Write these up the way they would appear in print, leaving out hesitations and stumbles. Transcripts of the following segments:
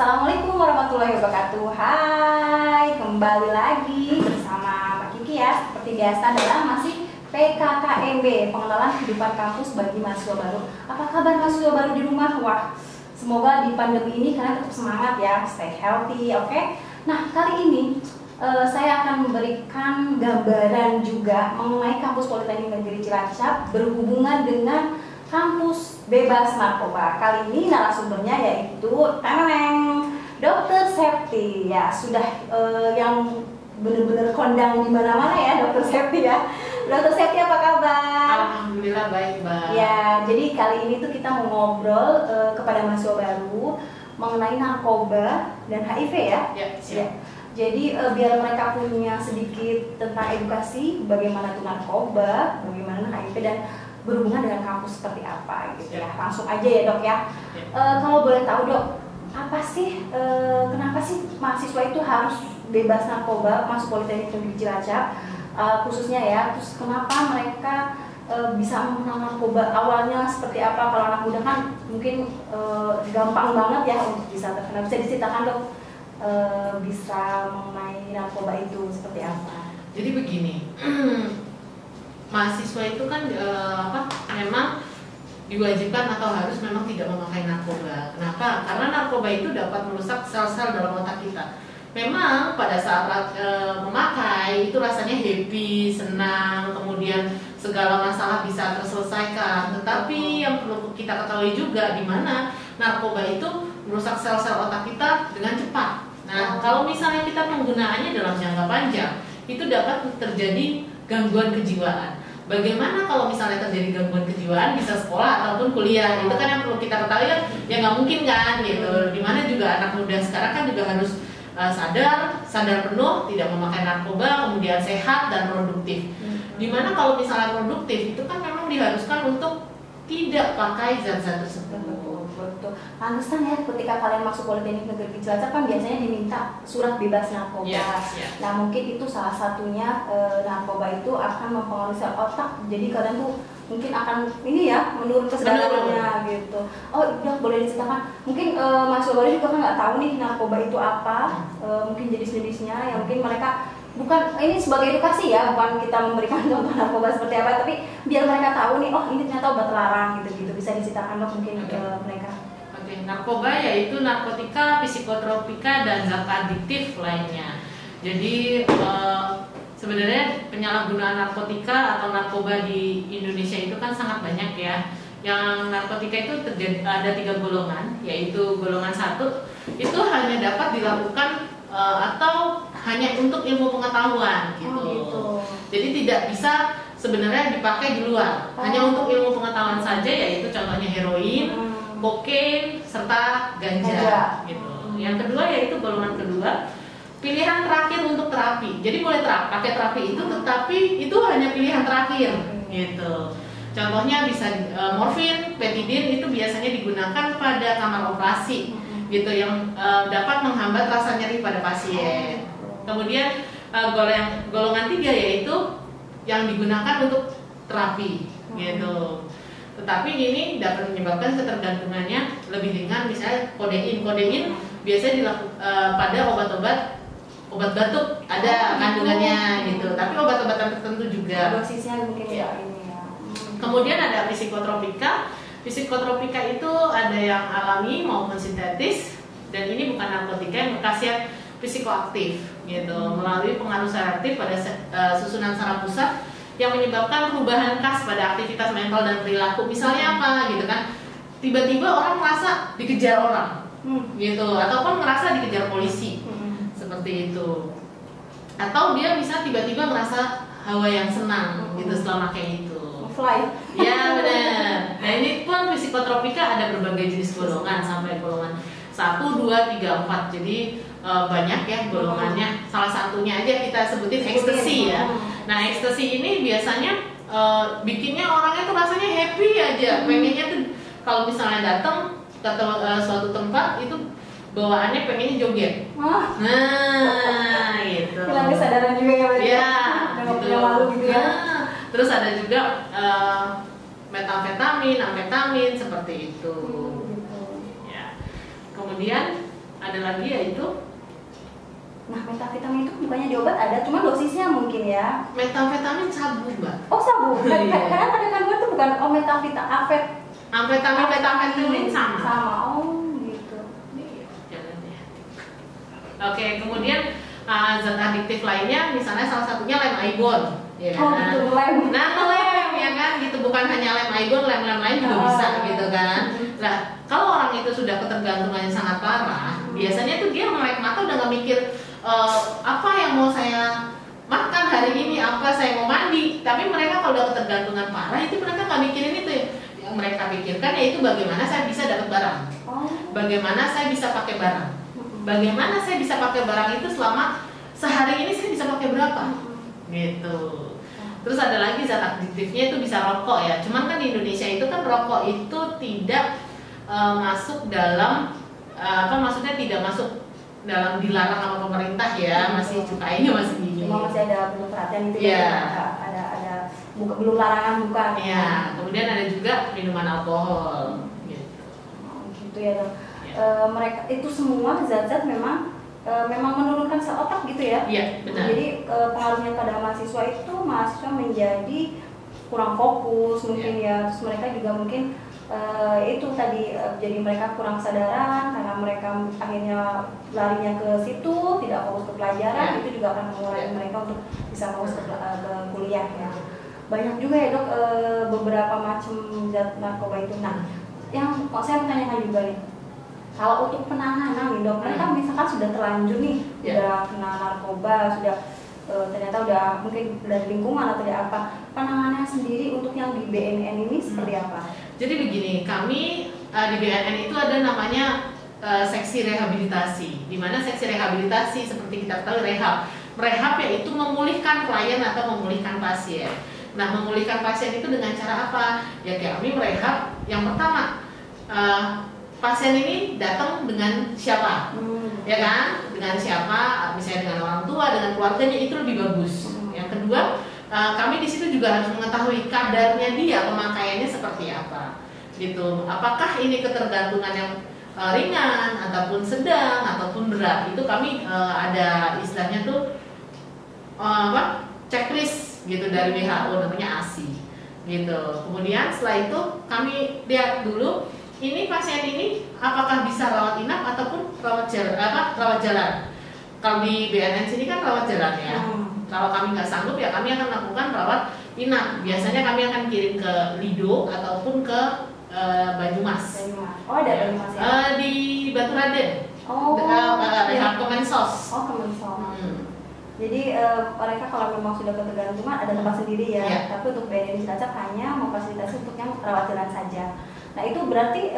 Assalamualaikum warahmatullahi wabarakatuh. Hai, kembali lagi bersama Mbak Kiki ya. Seperti biasa dalam masih PKKMB, pengenalan kehidupan kampus bagi mahasiswa baru. Apa kabar mahasiswa baru di rumah? Wah, semoga di pandemi ini kalian tetap semangat ya, stay healthy, oke? Nah, kali ini saya akan memberikan gambaran juga mengenai kampus Politeknik Negeri Cilacap berhubungan dengan kampus bebas narkoba. Kali ini narasumbernya yaitu Dr. Septi ya, sudah yang benar-benar kondang di mana-mana ya Dr. Septi ya. Dr. Septi apa kabar? Alhamdulillah baik, Mbak. Ya, jadi kali ini tuh kita mau ngobrol kepada mahasiswa baru mengenai narkoba dan HIV ya. Ya, siap. Ya. Jadi biar mereka punya sedikit tentang edukasi bagaimana itu narkoba, bagaimana HIV dan berhubungan dengan kampus seperti apa gitu ya. Langsung aja ya Dok ya. Kalau boleh tahu Dok, apa sih kenapa sih mahasiswa itu harus bebas narkoba masuk Politeknik Negeri Cilacap khususnya ya? Terus kenapa mereka bisa mengenal narkoba awalnya seperti apa? Kalau anak muda kan mungkin gampang banget ya untuk bisa terkenal. Bisa diceritakan Dok bisa mengenai narkoba itu seperti apa? Jadi begini. Mahasiswa itu kan memang diwajibkan atau harus memang tidak memakai narkoba. Kenapa? Karena narkoba itu dapat merusak sel-sel dalam otak kita. Memang pada saat memakai itu rasanya happy, senang, kemudian segala masalah bisa terselesaikan. Tetapi yang perlu kita ketahui juga di mana narkoba itu merusak sel-sel otak kita dengan cepat. Nah, kalau misalnya kita penggunaannya dalam jangka panjang, itu dapat terjadi gangguan kejiwaan. Bagaimana kalau misalnya terjadi gangguan kejiwaan bisa sekolah ataupun kuliah? Itu kan yang perlu kita ketahui kan, ya nggak mungkin kan gitu. Dimana juga anak muda sekarang kan juga harus sadar penuh, tidak memakai narkoba, kemudian sehat dan produktif. Dimana kalau misalnya produktif itu kan memang diharuskan untuk tidak pakai zat-zat tersebut. Betul. Pantesan ya ketika kalian masuk Politeknik Negeri Cilacap kan biasanya diminta surat bebas narkoba. Nah mungkin itu salah satunya narkoba itu akan mempengaruhi sel otak. Jadi kalian tuh mungkin akan ini ya menurun kesadarannya gitu. Oh udah boleh diceritakan. Mungkin mahasiswa baru juga kan nggak tahu nih narkoba itu apa. Mungkin jenis-jenisnya ya mungkin mereka bukan ini sebagai edukasi ya, bukan kita memberikan contoh narkoba seperti apa, tapi biar mereka tahu nih, oh ini ternyata obat terlarang gitu-gitu. Bisa diceritakan Dok mungkin mereka. Oke, narkoba yaitu narkotika, psikotropika dan zat adiktif lainnya. Jadi sebenarnya penyalahgunaan narkotika atau narkoba di Indonesia itu kan sangat banyak ya. Yang narkotika itu ada 3 golongan, yaitu golongan 1 itu hanya dapat dilakukan atau hanya untuk ilmu pengetahuan gitu. Gitu. Jadi tidak bisa sebenarnya dipakai di luar. Hanya untuk ilmu pengetahuan saja, yaitu contohnya heroin, kokain, serta ganja gitu. Yang kedua yaitu golongan kedua, pilihan terakhir untuk terapi. Jadi boleh pakai terapi itu, tetapi itu hanya pilihan terakhir gitu. Contohnya bisa morfin, petidin itu biasanya digunakan pada kamar operasi gitu yang dapat menghambat rasa nyeri pada pasien. Kemudian golongan 3 yaitu yang digunakan untuk terapi gitu. Tetapi ini dapat menyebabkan ketergantungannya lebih ringan, misalnya kodein. Kodein biasanya dilakukan pada obat batuk ada kandungannya gitu. Tapi obat-obatan tertentu juga. Dosisnya mungkin ya ini ya. Kemudian ada psikotropika. Psikotropika itu ada yang alami maupun sintetis, dan ini bukan narkotika yang berkhasiat psikoaktif gitu, melalui pengaruh selektif pada susunan saraf pusat yang menyebabkan perubahan khas pada aktivitas mental dan perilaku. Misalnya apa gitu kan, tiba-tiba orang merasa dikejar orang gitu, ataupun merasa dikejar polisi seperti itu, atau dia bisa tiba-tiba merasa hawa yang senang gitu setelah pakai itu. Fly. Ya benar. Nah ini pun psikotropika ada berbagai jenis golongan sampai golongan 1, 2, 3, 4. Jadi banyak ya golongannya. Salah satunya aja kita sebutin ekstasi ya. Nah ekstasi ini biasanya bikinnya orangnya tuh rasanya happy aja. Pengennya tuh kalau misalnya datang ke suatu tempat itu bawaannya pengennya joget. Nah gitu. Hilang kesadaran juga ya berarti. Ya. Nggak punya malu gitu ya. Terus ada juga metamfetamin, amfetamin seperti itu. Gitu. Ya. Kemudian ada lagi yaitu Nah, metavitamin itu bukannya di obat ada, cuma dosisnya mungkin ya. metavitamin sabu, Mbak. Oh, sabu. Iya. Karena ada kandungan itu bukan Amfetamin sama. Sama. Oh, gitu. Iya, jalannya. Oke, kemudian zat adiktif lainnya, misalnya salah satunya lem ibon, ya Oh, kan? gitu, lem. Nah, lem ya kan, gitu bukan hanya lem ibon, lem-lem lain juga bisa, gitu kan? Nah, kalau orang itu sudah ketergantungannya sangat parah, biasanya tuh dia melek mata udah nggak mikir apa yang mau saya makan hari ini, apa saya mau mandi. Tapi mereka kalau udah ketergantungan parah itu mereka nggak mikirin itu. Yang mereka pikirkan yaitu bagaimana saya bisa dapat barang, bagaimana saya bisa pakai barang, bagaimana saya bisa pakai barang itu selama sehari ini saya bisa pakai berapa, gitu. Terus ada lagi zat adiktifnya itu bisa rokok ya. Cuman kan di Indonesia itu kan rokok itu tidak masuk dalam maksudnya tidak masuk dalam dilarang sama pemerintah ya, masih cukainya masih gini. Cuma masih ada belum perhatian itu ya. Ada belum larangan bukan. Iya, kemudian ada juga minuman alkohol gitu. Gitu ya, Dok. Mereka itu semua zat-zat memang menurunkan sel otak gitu ya. Iya, benar. Jadi pengaruhnya pada mahasiswa menjadi kurang fokus mungkin ya. Terus mereka juga mungkin itu tadi jadi mereka kurang kesadaran karena mereka akhirnya larinya ke situ, tidak fokus ke pelajaran. Itu juga akan mengurangi mereka untuk bisa fokus ke kuliah ya. Banyak juga ya, Dok, beberapa macam zat narkoba itu. Nah, yang saya menanyakan juga nih, kalau untuk penanganan nih, Dok, mereka misalkan sudah terlanjur nih, sudah kena narkoba, sudah ternyata udah mungkin dari lingkungan atau dari apa, penanganannya sendiri untuk yang di BNN ini seperti apa? Jadi begini, kami di BNN itu ada namanya seksi rehabilitasi, di mana seksi rehabilitasi seperti kita tahu rehab yaitu memulihkan klien atau memulihkan pasien. Nah, memulihkan pasien itu dengan cara apa? Ya kami merehab yang pertama, pasien ini datang dengan siapa, ya kan? Dengan siapa? Misalnya dengan orang tua, dengan keluarganya, itu lebih bagus. Yang kedua, kami di situ juga harus mengetahui kadarnya dia, pemakaiannya seperti apa, gitu. Apakah ini ketergantungan yang ringan, ataupun sedang, ataupun berat? Itu kami ada istilahnya tuh checklist gitu dari WHO, namanya ASI, gitu. Kemudian setelah itu kami lihat dulu ini pasien ini apakah bisa rawat inap ataupun rawat jalan. Kalau di BNN sini kan rawat jalan ya. Kalau kami nggak sanggup ya kami akan lakukan rawat inap. Biasanya kami akan kirim ke Lido ataupun ke Banyumas. Oh, ada Banyumas ya? Di Batu Raden. Oh, Rehab Kemensos. Oh, Kemensos. Jadi mereka kalau memang sudah ketergantungan ada tempat sendiri ya. Tapi untuk BNN Cilacap hanya memfasilitasi untuk yang rawat jalan saja. Nah, itu berarti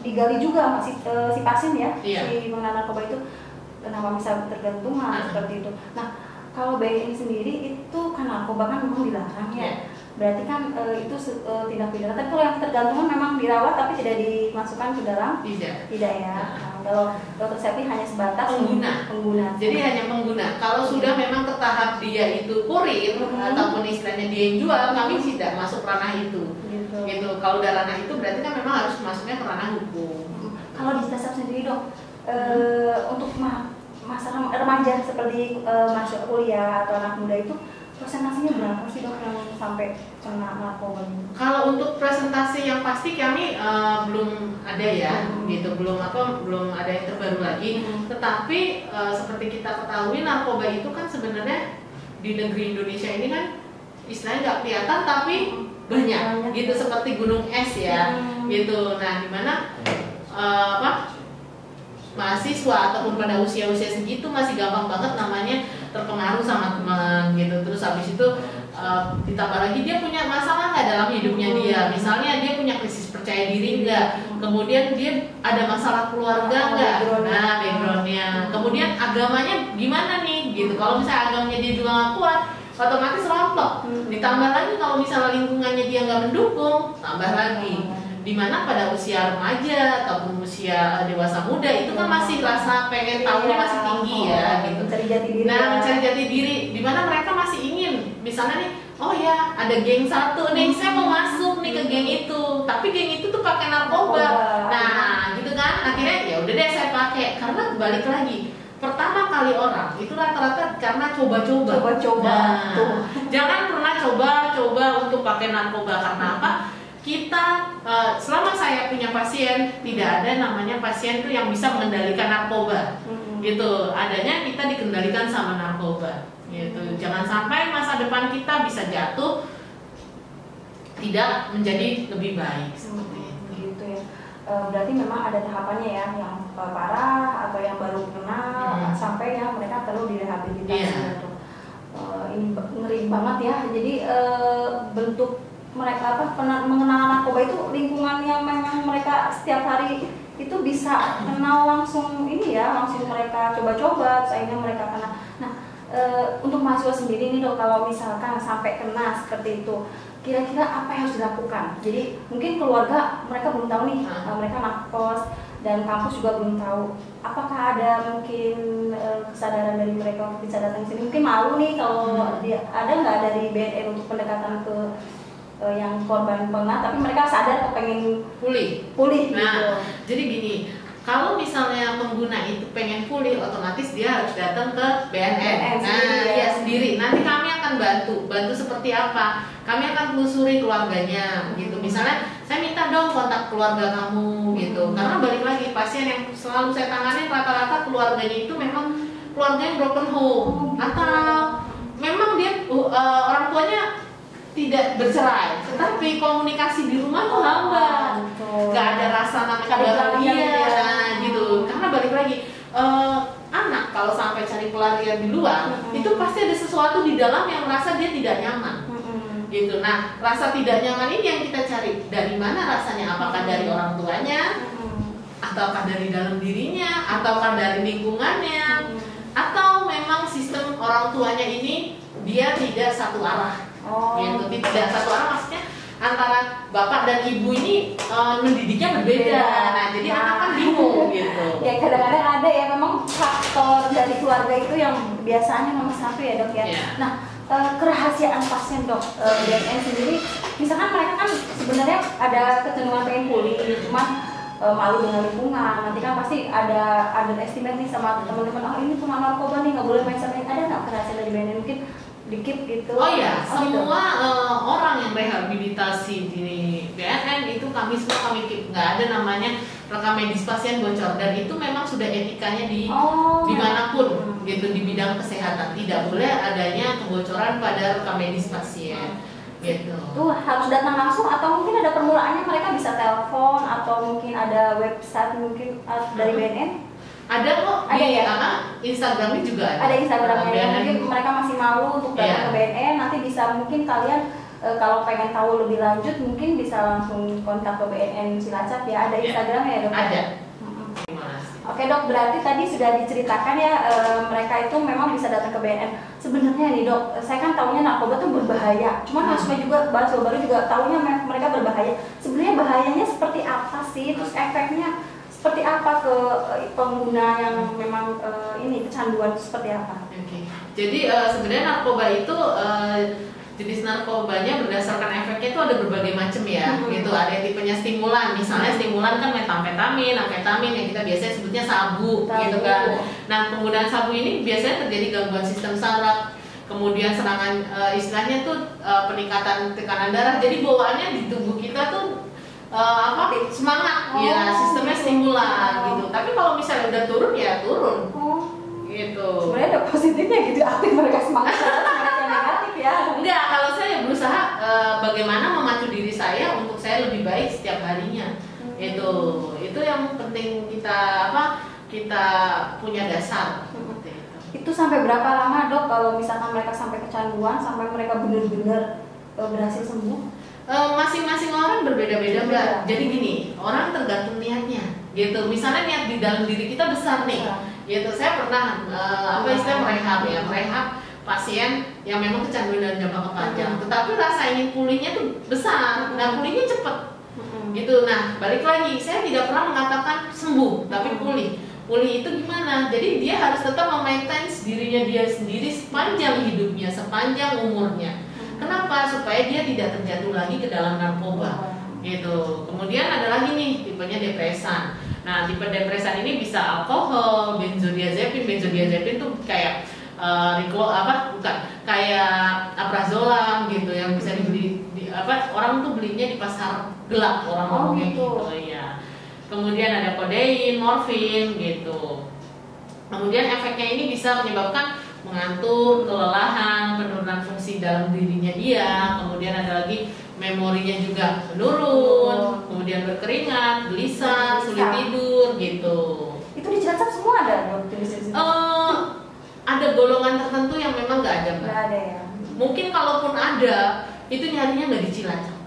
digali juga si pasien ya, si pengguna narkoba itu kenapa bisa tergantungan seperti itu. Nah, kalau BNN sendiri itu kan narkoba kan memang dilarang ya. Berarti kan itu tindak pidana. Tapi kalau yang tergantungan memang dirawat tapi tidak dimasukkan ke dalam? Tidak ya. Nah, kalau dokter Septi hanya sebatas pengguna. Jadi hanya pengguna. Kalau sudah memang ke tahap dia itu kurir ataupun istilahnya dia yang jual, kami tidak masuk ranah itu. Gitu. Kalau udah ranah itu berarti kan memang harus masuknya ke ranah hukum. Kalau di Cilacap sendiri, Dok, untuk masa remaja seperti masuk kuliah atau anak muda itu persentasenya berapa sih, Dok, yang sampai kena narkoba? Kalau untuk presentasi yang pasti kami belum ada ya, gitu, belum ada yang terbaru lagi. Tetapi seperti kita ketahui narkoba itu kan sebenarnya di negeri Indonesia ini kan istilahnya nggak kelihatan tapi banyak gitu, seperti gunung es ya, gitu. Nah, dimana mahasiswa ataupun pada usia-usia segitu masih gampang banget namanya terpengaruh sama teman gitu. Terus habis itu ditambah lagi dia punya masalah nggak dalam hidupnya dia, misalnya dia punya krisis percaya diri nggak, kemudian dia ada masalah keluarga nggak, nah backgroundnya, kemudian agamanya gimana nih gitu. Kalau misalnya agamanya dia juga nggak kuat, otomatis rontok. Ditambah lagi kalau misalnya lingkungannya dia nggak mendukung, tambah lagi. Dimana pada usia remaja ataupun usia dewasa muda itu kan masih rasa pengen tahunya masih tinggi ya gitu. Mencari jati diri. Nah, mencari jati diri. Dimana mereka masih ingin, misalnya nih, oh ya ada geng satu nih, saya mau masuk nih ke geng itu, tapi geng itu tuh pakai narkoba. Nah, gitu kan. Akhirnya ya udah deh saya pakai dipakai karena balik lagi pertama kali orang itu rata-rata karena coba-coba. Nah, jangan pernah coba-coba untuk pakai narkoba. Karena apa? Kita selama saya punya pasien tidak ada namanya pasien itu yang bisa mengendalikan narkoba. Gitu. Adanya kita dikendalikan sama narkoba. Gitu. Jangan sampai masa depan kita bisa jatuh tidak menjadi lebih baik seperti itu. Gitu ya. Berarti memang ada tahapannya ya, yang parah atau yang baru kena sampai yang mereka perlu direhabilitasi. Gitu. Ini ngeri banget ya. Jadi bentuk mereka mengenal narkoba itu lingkungan yang memang mereka setiap hari itu bisa kenal langsung ini ya, langsung mereka coba-coba sehingga mereka kena. Nah, untuk mahasiswa sendiri nih dok, kalau misalkan sampai kena seperti itu, kira-kira apa yang harus dilakukan? Jadi mungkin keluarga mereka belum tahu nih, mereka anak kos dan kampus juga belum tahu. Apakah ada mungkin kesadaran dari mereka untuk bisa datang ke sini? Mungkin malu nih kalau ada nggak dari BNN untuk pendekatan ke yang korban pernah, tapi mereka sadar kepengen pulih Nah, gitu. jadi gini, kalau misalnya pengguna itu pengen pulih, otomatis dia harus datang ke BNN. Nah, sendiri. Nanti kami akan bantu seperti apa? Kami akan telusuri keluarganya, gitu. Misalnya, saya minta dong kontak keluarga kamu, gitu. Karena balik lagi, pasien yang selalu saya tangani rata-rata keluarganya itu memang keluarga yang broken home, atau memang dia orang tuanya tidak bercerai, tetapi komunikasi di rumah tuh lambat, nggak ada rasa namanya bahagia, gitu. Karena balik lagi, anak kalau sampai cari pelarian di luar, itu pasti ada sesuatu di dalam yang merasa dia tidak nyaman, gitu. Nah, rasa tidak nyaman ini yang kita cari. Dari mana rasanya? Apakah dari orang tuanya, ataukah dari dalam dirinya, ataukah dari lingkungannya, atau memang sistem orang tuanya ini dia tidak satu arah. Gitu, tidak satu arah, maksudnya antara bapak dan ibu ini mendidiknya berbeda. Nah, jadi anak kan bingung gitu. Ya kadang-kadang ada ya memang faktor dari keluarga itu yang biasanya nomor satu ya dok ya. Nah, kerahasiaan pasien dok, BNN sendiri, misalkan mereka kan sebenarnya ada kecenderungan pengen pulih, cuman malu dengan lingkungan. Nanti kan pasti ada underestimate nih sama teman-teman. Oh ini cuma narkoba nih, nggak boleh main sama ini. Ada nggak kerahasiaan dari BNN mungkin? Dikit gitu. Oh iya, semua orang yang rehabilitasi di BNN itu kami semua keep. Nggak ada namanya rekam medis pasien bocor, dan itu memang sudah etikanya dimanapun gitu di bidang kesehatan. Tidak boleh adanya kebocoran pada rekam medis pasien. Gitu. Tuh harus datang langsung atau mungkin ada permulaannya mereka bisa telepon atau mungkin ada website mungkin dari BNN? Ada kok, ada ya? Instagramnya juga ada. Ada Instagramnya ya, mungkin mereka masih malu untuk datang ke BNN. Nanti bisa mungkin kalian kalau pengen tahu lebih lanjut mungkin bisa langsung kontak ke BNN Cilacap ya. Ada Instagramnya ya dok? Ada. Oke dok, berarti tadi sudah diceritakan ya mereka itu memang bisa datang ke BNN. Sebenarnya nih dok, saya kan taunya narkoba tuh berbahaya. Cuma mahasiswa juga, mahasiswa baru juga taunya mereka berbahaya. Sebenarnya bahayanya seperti apa sih? Terus efeknya seperti apa ke pengguna yang memang ini kecanduan seperti apa? Jadi sebenarnya narkoba itu jenis narkobanya berdasarkan efeknya itu ada berbagai macam ya. Gitu. Ada yang tipenya stimulan, misalnya stimulan kan metamfetamin, amfetamin yang kita biasanya sebutnya sabu, gitu kan. Nah, penggunaan sabu ini biasanya terjadi gangguan sistem saraf. Kemudian serangan istilahnya tuh peningkatan tekanan darah. Jadi bawaannya di tubuh kita tuh semangat, ya sistemnya stimulan gitu. Tapi kalau misalnya udah turun ya turun, gitu. Sebenarnya ada positifnya gitu, aktif mereka semangat, mereka negatif ya. Enggak, kalau saya berusaha bagaimana memacu diri saya untuk saya lebih baik setiap harinya. Itu yang penting kita punya dasar. Itu sampai berapa lama dok kalau misalkan mereka sampai kecanduan sampai mereka benar-benar berhasil sembuh? Masing-masing orang berbeda-beda mbak. Jadi gini, orang tergantung niatnya gitu. Misalnya niat di dalam diri kita besar nih gitu. Saya pernah merehab pasien yang memang kecanduan dalam jangka panjang, tetapi rasa ingin pulihnya tuh besar. Nah, pulihnya cepet gitu. Nah, balik lagi, saya tidak pernah mengatakan sembuh tapi pulih itu gimana? Jadi dia harus tetap memaintain dirinya dia sendiri sepanjang hidupnya, sepanjang umurnya. Kenapa? Supaya dia tidak terjatuh lagi ke dalam narkoba gitu. Kemudian ada lagi nih tipenya depresan. Nah, tipe depresan ini bisa alkohol, benzodiazepin tuh kayak bukan kayak aprazolam gitu yang bisa dibeli orang tuh belinya di pasar gelap, orang ngomongnya gitu ya. Kemudian ada kodein, morfin gitu. Kemudian efeknya ini bisa menyebabkan mengantuk, kelelahan, penurunan fungsi dalam dirinya dia. Kemudian ada lagi memorinya juga menurun, kemudian berkeringat, gelisah, sulit tidur gitu. Itu di Cilacap semua ada dok? Ada golongan tertentu yang memang nggak ada, Mbak. Nggak ada ya. Mungkin kalaupun ada, itu nyarinya nggak di Cilacap.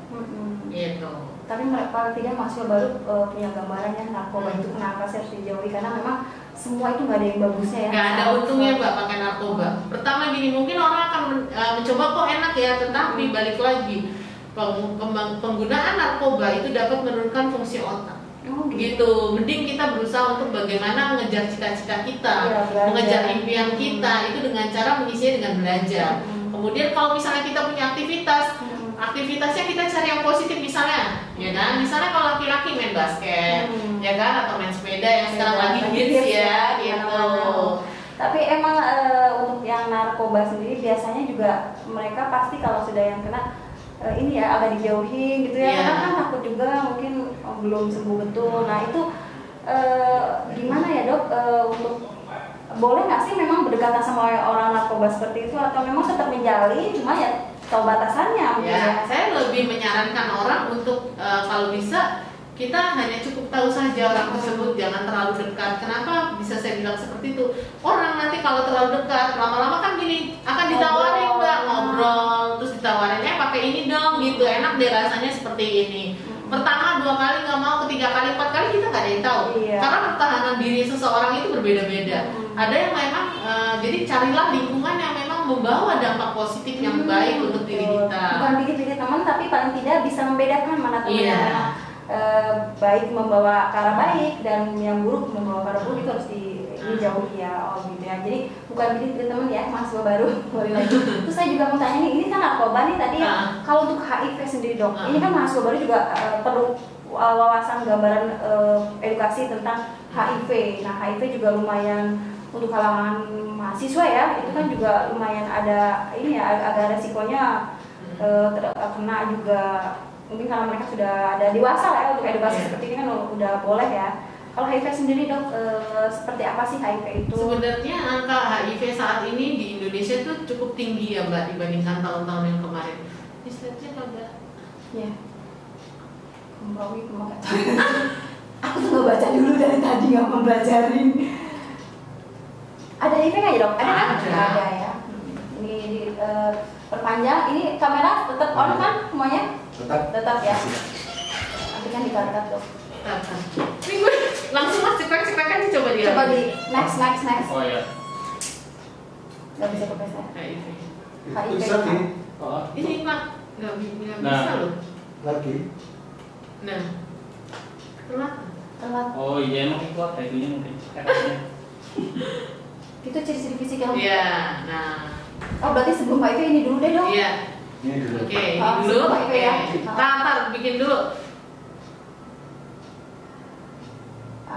Gitu. Tapi paling tidak mahasiswa baru punya gambarannya narkoba itu kenapa sih harus dijauhi, karena memang semua itu nggak ada yang bagusnya ya. Nggak ada untungnya Mbak pakai narkoba. Pertama gini, mungkin orang akan mencoba kok enak ya, tetapi balik lagi penggunaan narkoba itu dapat menurunkan fungsi otak. Gitu. Mending kita berusaha untuk bagaimana mengejar cita-cita kita, mengejar impian kita itu dengan cara mengisinya dengan belajar. Kemudian kalau misalnya kita punya aktivitasnya kita cari yang positif misalnya, ya kan? Misalnya kalau laki-laki main basket, ya kan, atau main sepeda yang sekarang lagi hits ya, gitu. Tapi emang untuk yang narkoba sendiri biasanya juga mereka pasti kalau sudah yang kena ini ya agak dijauhi gitu ya, karena kan takut juga mungkin belum sembuh betul. Nah itu gimana ya dok, untuk boleh nggak sih memang berdekatan sama orang narkoba seperti itu, atau memang tetap menjalin cuma ya tahu batasannya? Ya, saya lebih menyarankan orang untuk kalau bisa kita hanya cukup tahu saja orang tersebut, jangan terlalu dekat. Kenapa bisa saya bilang seperti itu? Orang nanti kalau terlalu dekat, lama-lama kan gini akan ditawarin Mbak, ngobrol, terus ditawarinnya pakai ini dong, gitu, enak deh rasanya seperti ini. Pertama 2 kali nggak mau, 3 kali, 4 kali kita nggak ada yang tahu. Karena pertahanan diri seseorang itu berbeda-beda. Ada yang memang, jadi carilah lingkungan yang memang membawa dampak positif yang baik untuk diri kita. Bukan dikit-dikit teman, tapi paling tidak bisa membedakan mana teman yang baik membawa ke arah baik dan yang buruk membawa ke arah buruk, itu harus dijauhi ya. Gitu ya. Jadi bukan dikit-dikit teman ya, mahasiswa baru boleh lagi. Terus saya juga mau tanya nih, ini kan narkoba nih tadi ya. Kalau untuk HIV sendiri dok, ini kan mahasiswa baru juga perlu wawasan gambaran edukasi tentang HIV. Nah HIV juga lumayan untuk kalangan mahasiswa ya, itu kan juga lumayan ada ini ya, agak resikonya terkena juga. Mungkin karena mereka sudah ada dewasa lah ya untuk edukasi seperti ini kan udah boleh ya. Kalau HIV sendiri dok, seperti apa sih HIV itu? Sebenarnya angka HIV saat ini di Indonesia itu cukup tinggi ya Mbak dibandingkan tahun-tahun yang kemarin. Istilahnya Mbak? Ya. Kembali kemarin. Aku tuh nggak baca dulu dari tadi, nggak mempelajarin. Ada HIV nggak ya dok? Ada kan? Ada ya. Ini perpanjang. Ini kamera tetap on kan semuanya? Tetap ya. Nanti kan dikat dok. Ini gue langsung cekrek aja coba dia. Coba di next. Oh ya. Gak bisa pakai saya. HIV. Bisa nih. Ini Pak nggak bisa loh. Lagi. Nah. Telat. Oh iya emang itu ada itunya mungkin. Itu ciri-ciri fisik yang. Iya. Nah. Oh berarti sebelum HIV ini dulu deh dok. Iya. Ini dulu. Oke, ini dulu. Oke. Tar, bikin dulu.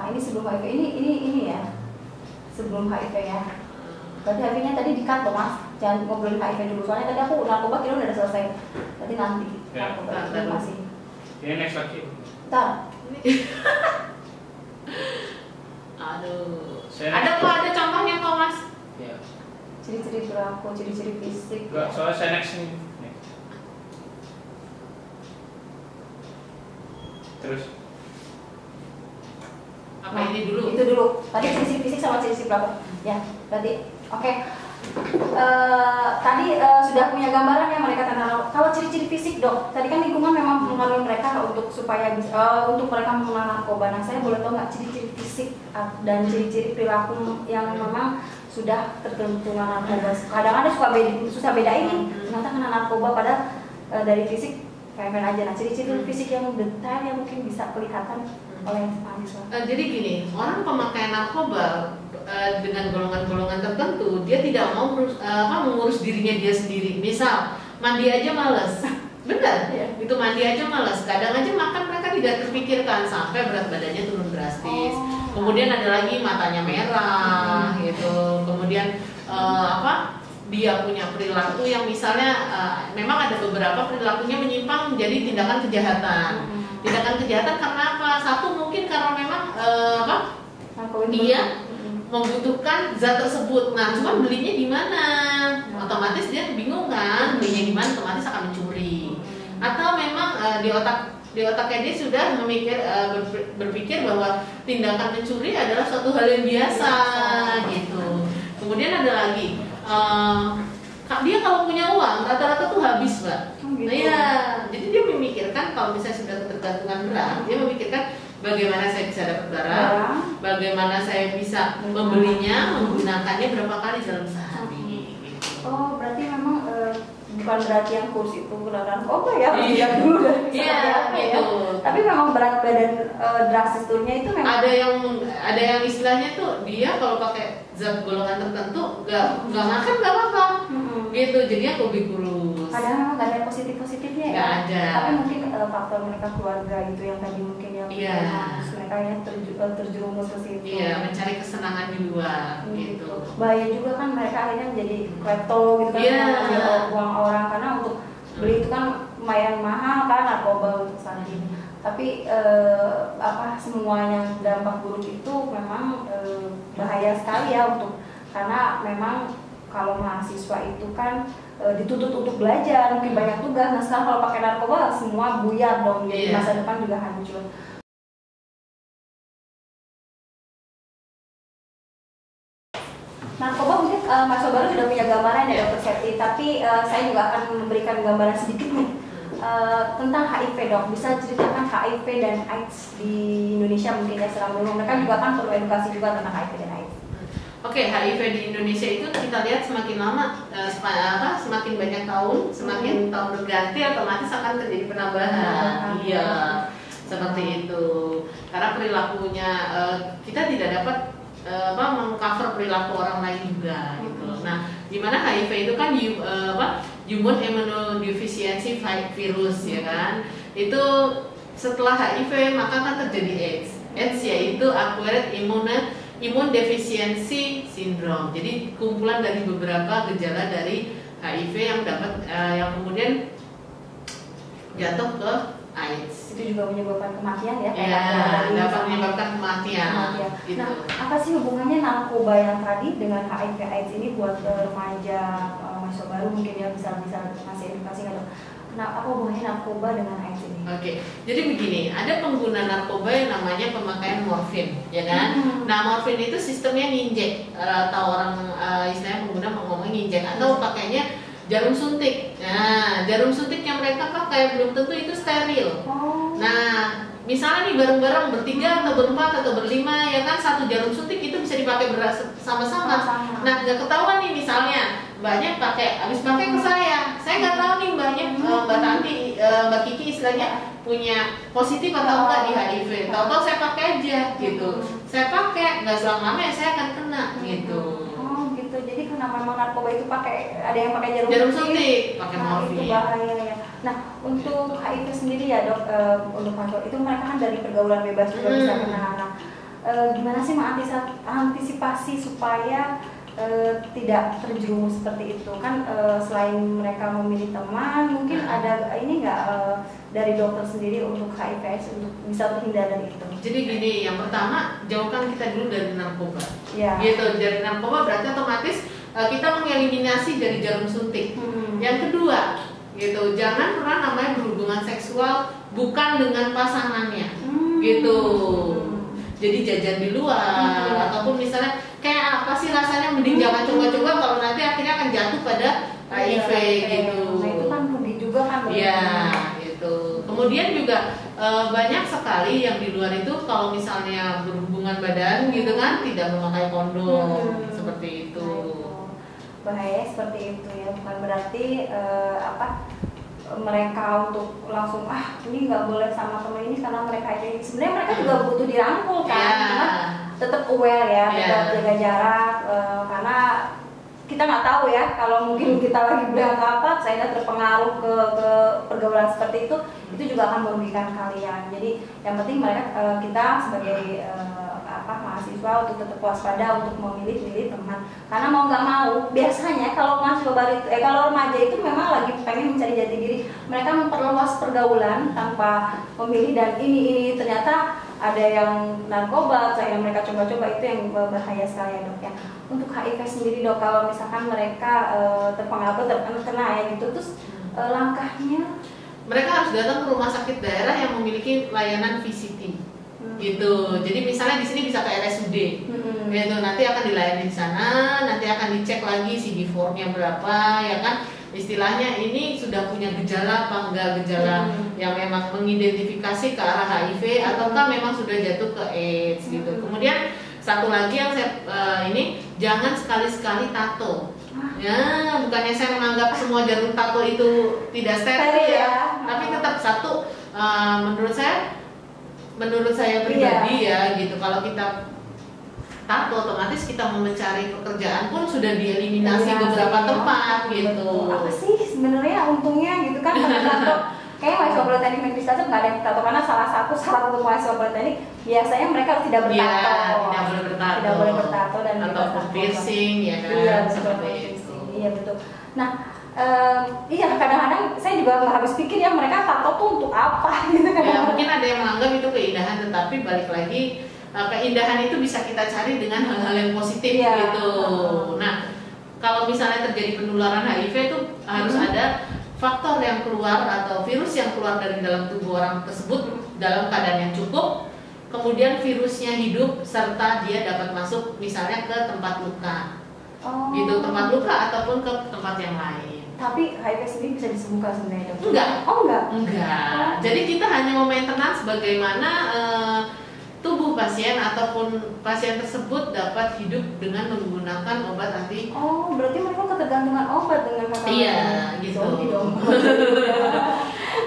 Ini sebelum HIV ini ya. Sebelum HIV ya. Berarti HIV-nya tadi di-cut loh Mas. Jangan ngobrolin HIV dulu. Soalnya tadi aku narkoba kira udah selesai. Berarti nanti narkoba itu masih. Ini next lagi. Bentar. Aduh. Saya Ada contohnya kok Mas? Ya. Ciri-ciri perilaku, ciri-ciri fisik. Enggak, soalnya saya next nih. Terus Apa ini dulu? Itu dulu. Tadi ciri-ciri fisik sama ciri-ciri perilaku. Ya, berarti oke. Tadi sudah punya gambaran ya mereka tentang kalau ciri-ciri fisik dok. Tadi kan lingkungan memang mempengaruhi mereka untuk supaya untuk mereka mengenal narkoba. Nah saya boleh tahu nggak ciri-ciri fisik dan ciri-ciri perilaku yang memang sudah tertentu narkoba? Kadang-kadang susah bedain ternyata kena narkoba padahal dari fisik kayak aja. Nah ciri-ciri fisik yang detail yang mungkin bisa kelihatan oleh mahasiswa. Jadi gini, orang pemakaian narkoba dengan golongan-golongan tertentu dia tidak mau mengurus dirinya dia sendiri. Misal mandi aja males, Benar, Iya. itu mandi aja malas. Kadang aja makan mereka tidak terpikirkan sampai berat badannya turun drastis. Kemudian ada lagi matanya merah gitu. Kemudian dia punya perilaku yang misalnya memang ada beberapa perilakunya menyimpang menjadi tindakan kejahatan. Tindakan kejahatan karena apa? Satu mungkin karena memang dia membutuhkan zat tersebut. Nah, cuman belinya di mana? Otomatis dia bingung kan, belinya di mana? Otomatis akan mencuri. Atau memang di otaknya dia sudah berpikir bahwa tindakan mencuri adalah suatu hal yang biasa gitu. Kemudian ada lagi dia kalau punya uang rata-rata tuh habis, Mbak. Gitu. Nah ya, jadi dia memikirkan kalau misalnya sudah ketergantungan berat, dia memikirkan bagaimana saya bisa dapat barang, bagaimana saya bisa membelinya, menggunakannya berapa kali dalam sehari. Gitu. Oh, berarti memang bukan berarti yang kurs itu narkoba ya, lihat dulu dari Iya, gitu. Tapi memang berat badan drastis turunnya itu memang ada yang istilahnya tuh dia kalau pakai zat golongan tertentu nggak makan nggak apa-apa, gitu. Jadinya lebih kurus. Padahal memang nggak ada positifnya ya. Nggak ada. Tapi mungkin faktor mereka keluarga itu yang tadi mungkin yang mereka yang terjerumus ke situ. Iya, mencari kesenangan di luar, gitu. Bahaya juga kan mereka akhirnya menjadi klepto gitu kan, Iya. uang orang karena untuk beli itu kan lumayan mahal kan narkoba untuk saat ini. Tapi semuanya dampak buruk itu memang bahaya sekali ya karena memang kalau mahasiswa itu kan dituntut untuk belajar, mungkin banyak tugas. Nah sekarang kalau pakai narkoba semua buyar dong, jadi masa depan juga hancur. Narkoba mungkin Mas Baru sudah punya gambaran ya Dr. Seti, tapi saya juga akan memberikan gambaran sedikit nih tentang HIV, Dok. Bisa ceritakan HIV dan AIDS di Indonesia mungkin ya selama ini. Mereka juga kan perlu edukasi juga tentang HIV dan AIDS. Oke, HIV di Indonesia itu kita lihat semakin lama, semakin banyak tahun, semakin tahun berganti, otomatis akan terjadi penambahan. Iya, seperti itu. Karena perilakunya kita tidak dapat mengcover perilaku orang lain juga, gitu. Nah, dimana HIV itu kan human immunodeficiency virus, ya kan? Itu setelah HIV maka kan terjadi AIDS. AIDS yaitu acquired immune deficiency syndrome. Jadi kumpulan dari beberapa gejala dari HIV yang kemudian jatuh ke AIDS. Itu juga menyebabkan kematian ya? Iya, dapat menyebabkan kematian. Gitu. Nah, apa sih hubungannya narkoba yang tadi dengan HIV AIDS ini buat remaja mahasiswa baru mungkin ya bisa kasih edukasi nggak? Nah, apa hubungannya narkoba dengan AIDS ini? Oke, jadi begini, ada pengguna narkoba yang namanya pemakaian morfin, ya kan? Nah, morfin itu sistemnya nginjek, atau orang istilahnya pengguna ngomong nginjek, atau pakainya jarum suntik. Nah, jarum suntik yang mereka pakai belum tentu itu steril. Nah, misalnya nih bareng-bareng bertiga atau berempat atau berlima, ya kan, satu jarum suntik itu bisa dipakai bersama-sama. Nah, nggak ketahuan nih misalnya mbaknya habis pakai ke saya nggak tahu nih mbaknya, mbak Tanti, mbak Kiki istilahnya punya positif atau enggak di HIV. Tahu-tahu saya pakai aja gitu. Saya pakai nggak selang-lama ya saya akan kena gitu. Gitu. Jadi karena memang narkoba itu ada yang pakai jarum suntik, pakai morfin. Itu bahaya ya. Nah, untuk HIV sendiri ya Dok, untuk mahasiswa itu mereka kan dari pergaulan bebas juga bisa kena. Nah, gimana sih mengantisipasi supaya tidak terjerumus seperti itu kan? Selain mereka memilih teman, mungkin ada ini nggak dari dokter sendiri untuk HIV/AIDS untuk bisa terhindar dari itu? Jadi gini, yang pertama jauhkan kita dulu dari narkoba. Ya. Gitu, dari narkoba berarti otomatis kita mengeliminasi dari jarum suntik. Yang kedua, gitu, jangan pernah namanya berhubungan seksual bukan dengan pasangannya, gitu. Jadi jajan di luar ataupun misalnya kayak apa sih rasanya, mending jangan coba-coba kalau nanti akhirnya akan jatuh pada HIV gitu. Nah, itu kan rugi juga kan? Iya, gitu. Kemudian juga banyak sekali yang di luar itu kalau misalnya berhubungan badan gitu kan tidak memakai kondom, seperti itu. Bahaya seperti itu ya, bukan berarti mereka untuk langsung ini nggak boleh sama temen ini karena mereka ini sebenarnya mereka juga butuh dirangkul kan, tetap aware ya, tetap jaga jarak karena kita nggak tahu ya, kalau mungkin kita lagi bilang apa, saya terpengaruh ke pergaulan seperti itu juga akan merugikan kalian. Jadi yang penting kita sebagai mahasiswa untuk tetap waspada untuk memilih teman, karena mau nggak mau biasanya kalau mahasiswa baru kalau remaja itu memang lagi pengen mencari jati diri, mereka memperluas pergaulan tanpa memilih, dan ini ternyata ada yang narkoba, yang mereka coba-coba, itu yang berbahaya sekali ya dok ya. Untuk HIV sendiri dok, kalau misalkan mereka terpengaruh terkena ya gitu, terus langkahnya mereka harus datang ke rumah sakit daerah yang memiliki layanan VCT gitu. Jadi misalnya di sini bisa ke RSUD gitu, nanti akan dilayani di sana, nanti akan dicek lagi CD4-nya berapa ya kan, istilahnya ini sudah punya gejala apa enggak, gejala yang memang mengidentifikasi ke arah HIV ataukah memang sudah jatuh ke AIDS gitu. Kemudian satu lagi yang saya ini, jangan sekali-sekali tato. Ya, bukannya saya menganggap semua jarum tato itu tidak steril ya, tapi tetap satu menurut saya pribadi ya gitu, kalau kita tato otomatis kita mau mencari pekerjaan pun sudah dieliminasi beberapa tempat gitu. Apa sih sebenarnya untungnya gitu kan kalau tato? Kayaknya mahasiswa politeknik negeri Cilacap nggak ada yang tato, karena salah satu mahasiswa politeknik biasanya mereka tidak bertato. Iya, tidak boleh bertato dan atau piercing ya kan. Iya, seperti itu. Iya betul. Nah, iya kadang-kadang saya juga nggak habis pikir ya, mereka tato tuh untuk apa gitu kan. Ya mungkin ada yang menganggap itu keindahan, tetapi balik lagi keindahan itu bisa kita cari dengan hal-hal yang positif gitu. Nah, kalau misalnya terjadi penularan HIV itu harus ada faktor yang keluar atau virus yang keluar dari dalam tubuh orang tersebut dalam keadaan yang cukup, kemudian virusnya hidup serta dia dapat masuk misalnya ke tempat luka. Gitu, tempat luka ataupun ke tempat yang lain. Tapi HIV sendiri bisa disembuhkan sebenarnya dok? Enggak. Oh enggak? Enggak. Jadi kita hanya memaintenance bagaimana tubuh pasien ataupun pasien tersebut dapat hidup dengan menggunakan obat anti. Oh, berarti mereka ketergantungan obat dengan kata. Iya, gitu.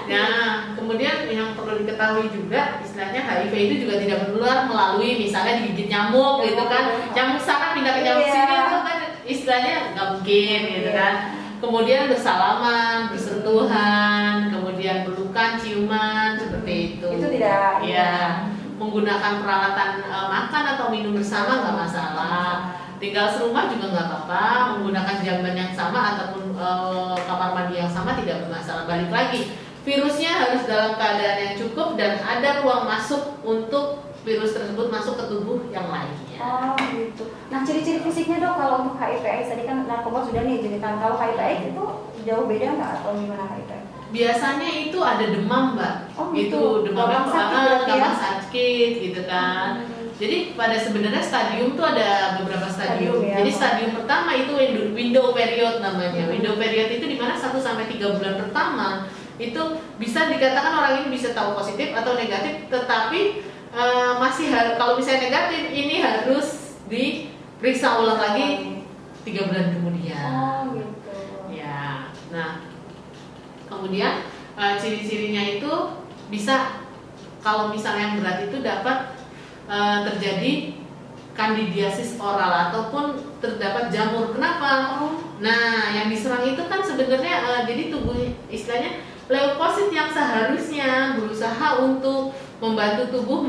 Nah, kemudian yang perlu diketahui juga, istilahnya HIV itu juga tidak menular melalui misalnya digigit nyamuk gitu kan. Nyamuk sana pindah ke nyamuk sini itu kan istilahnya nggak mungkin gitu kan. Kemudian bersalaman, bersentuhan, kemudian pelukan, ciuman seperti itu. Itu tidak. Ya. Menggunakan peralatan makan atau minum bersama nggak masalah, tinggal serumah juga nggak apa-apa, menggunakan jamban yang sama ataupun kamar mandi yang sama tidak bermasalah. Balik lagi, virusnya harus dalam keadaan yang cukup dan ada ruang masuk untuk virus tersebut masuk ke tubuh yang lainnya. Oh gitu. Nah ciri-ciri fisiknya dok, kalau untuk HIV/AIDS tadi kan narkoba sudah nih jeritan, kalau HIV/AIDS itu jauh beda nggak atau gimana HIV? Biasanya itu ada demam mbak, gitu. Demamnya gampang sakit gitu kan. Jadi pada sebenarnya stadium tuh ada beberapa stadium. Jadi stadium pertama itu window period namanya. Window period itu dimana 1 sampai 3 bulan pertama itu bisa dikatakan orang ini bisa tahu positif atau negatif, tetapi masih kalau misalnya negatif ini harus diperiksa ulang lagi 3 bulan kemudian. Oh gitu. Ya, nah. Kemudian ciri-cirinya itu bisa, kalau misalnya yang berat itu dapat terjadi kandidiasis oral ataupun terdapat jamur. Kenapa? Nah, yang diserang itu kan sebenarnya jadi tubuh istilahnya leukosit yang seharusnya berusaha untuk membantu tubuh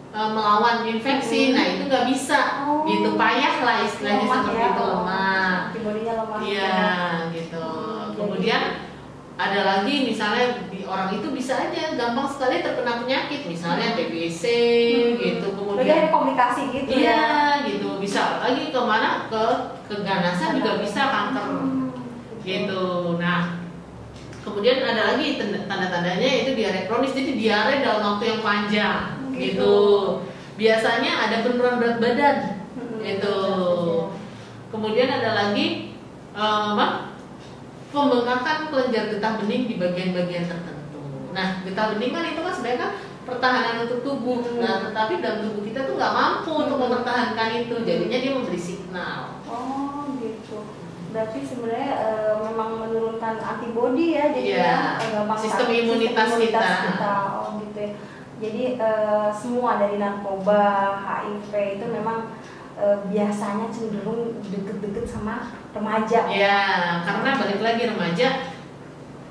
melawan infeksi. Nah itu nggak bisa, gitu, payah lah istilahnya, seperti itu, lemah. Antibodinya lemah. Iya, gitu. Kemudian ada lagi misalnya orang itu bisa aja gampang sekali terkena penyakit, misalnya TBC gitu. Kemudian ada komplikasi gitu. Iya, gitu. Bisa lagi kemana, ke keganasan juga bisa, kanker gitu. Nah, kemudian ada lagi tanda-tandanya itu diare kronis, jadi diare dalam waktu yang panjang gitu. Biasanya ada penurunan berat badan gitu. Kemudian ada lagi pembengkakan kelenjar getah bening di bagian-bagian tertentu. Nah, getah bening kan itu kan sebenarnya kan pertahanan untuk tubuh. Nah, tetapi dalam tubuh kita tuh nggak mampu untuk mempertahankan itu, jadinya dia memberi signal. Oh, gitu. Berarti sebenarnya memang menurunkan antibodi ya, jadi sistem imunitas kita. Oh, gitu ya. Jadi semua dari narkoba, HIV itu memang biasanya cenderung deket-deket sama remaja. Ya, karena balik lagi remaja,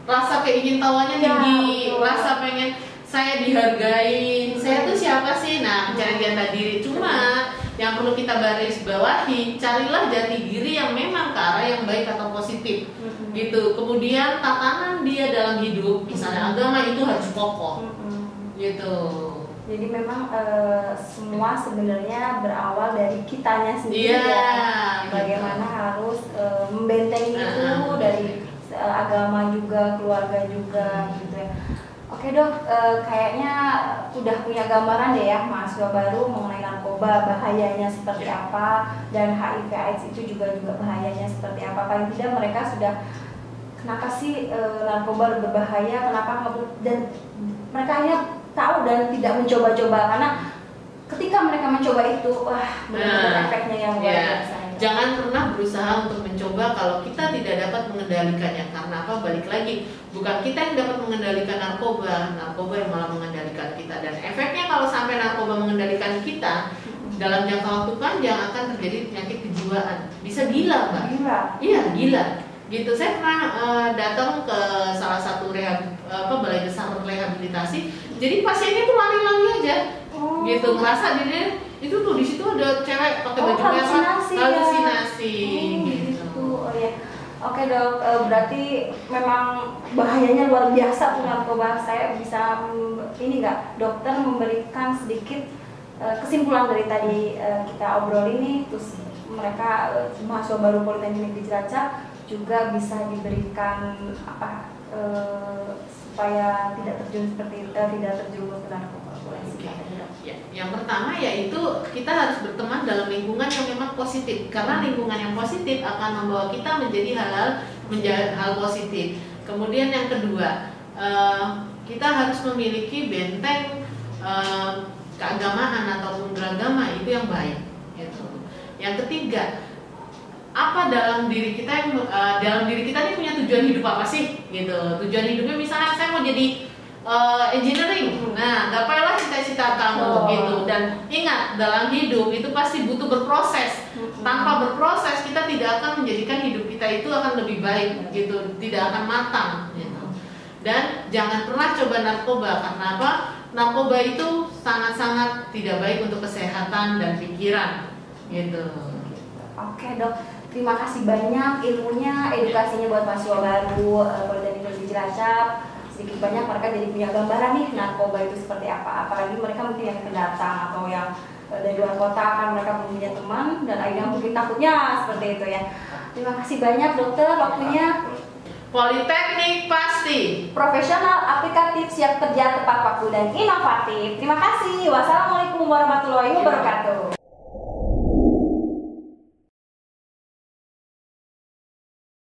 rasa keingintahuannya Ya, tinggi, betul. rasa pengen saya dihargain, saya tuh siapa sih? Nah, mencari jati diri. Cuma yang perlu kita garis bawahi, carilah jati diri yang memang ke arah yang baik atau positif, gitu. Kemudian tatanan dia dalam hidup, misalnya agama itu harus kokoh, gitu. Jadi memang semua sebenarnya berawal dari kitanya sendiri Iya, ya. Bagaimana harus membentengi itu dari agama juga, keluarga juga gitu ya. Oke dok, kayaknya udah punya gambaran deh ya mahasiswa baru mengenai narkoba, bahayanya seperti apa, dan HIV/AIDS itu juga bahayanya seperti apa. Paling tidak mereka sudah kenapa sih narkoba berbahaya, kenapa dan mereka hanya tahu dan tidak mencoba-coba, karena ketika mereka mencoba itu, wah benar-benar efeknya yang luar biasa. Jangan pernah berusaha untuk mencoba kalau kita tidak dapat mengendalikannya. Karena apa? Balik lagi, bukan kita yang dapat mengendalikan narkoba, narkoba yang malah mengendalikan kita. Dan efeknya kalau sampai narkoba mengendalikan kita, dalam jangka waktu panjang akan terjadi penyakit kejiwaan. Bisa gila, Mbak? Gila. Iya, gila. Gitu. Saya pernah datang ke salah satu balai besar rehabilitasi. Jadi pasiennya tuh lari-lari aja. Gitu, ngerasa dirinya itu tuh di situ ada cewek pakai baju merah, halusinasi gitu. Oh ya. Oke dok, berarti memang bahayanya luar biasa tuh narkoba. Saya bisa ini nggak dokter memberikan sedikit kesimpulan dari tadi kita obrol ini, terus mereka mahasiswa baru Politeknik di Cilacap juga bisa diberikan apa supaya tidak terjerumus ke narkoba. Ya, yang pertama yaitu kita harus berteman dalam lingkungan yang memang positif, karena lingkungan yang positif akan membawa kita menjadi hal positif. Kemudian yang kedua, kita harus memiliki benteng keagamaan ataupun beragama itu yang baik. Gitu. Yang ketiga, apa dalam diri kita ini punya tujuan hidup apa sih? Gitu. Tujuan hidupnya misalnya saya mau jadi engineering. Nah, gapailah cita-cita kamu gitu. Dan ingat, dalam hidup itu pasti butuh berproses. Tanpa berproses kita tidak akan menjadikan hidup kita itu akan lebih baik gitu, tidak akan matang gitu. Dan jangan pernah coba narkoba, karena apa? Narkoba itu sangat-sangat tidak baik untuk kesehatan dan pikiran gitu. Oke dok, terima kasih banyak ilmunya, edukasinya buat mahasiswa baru Politeknik di Cilacap. Sedikit banyak mereka jadi punya gambaran nih narkoba itu seperti apa. Apalagi mereka mungkin yang pendatang atau yang dari luar kota, kan mereka belum punya teman dan akhirnya mungkin takutnya seperti itu ya. Terima kasih banyak dokter waktunya. Politeknik pasti Profesional, aplikatif, siap kerja, tepat waktu dan inovatif. Terima kasih. Wassalamualaikum warahmatullahi wabarakatuh.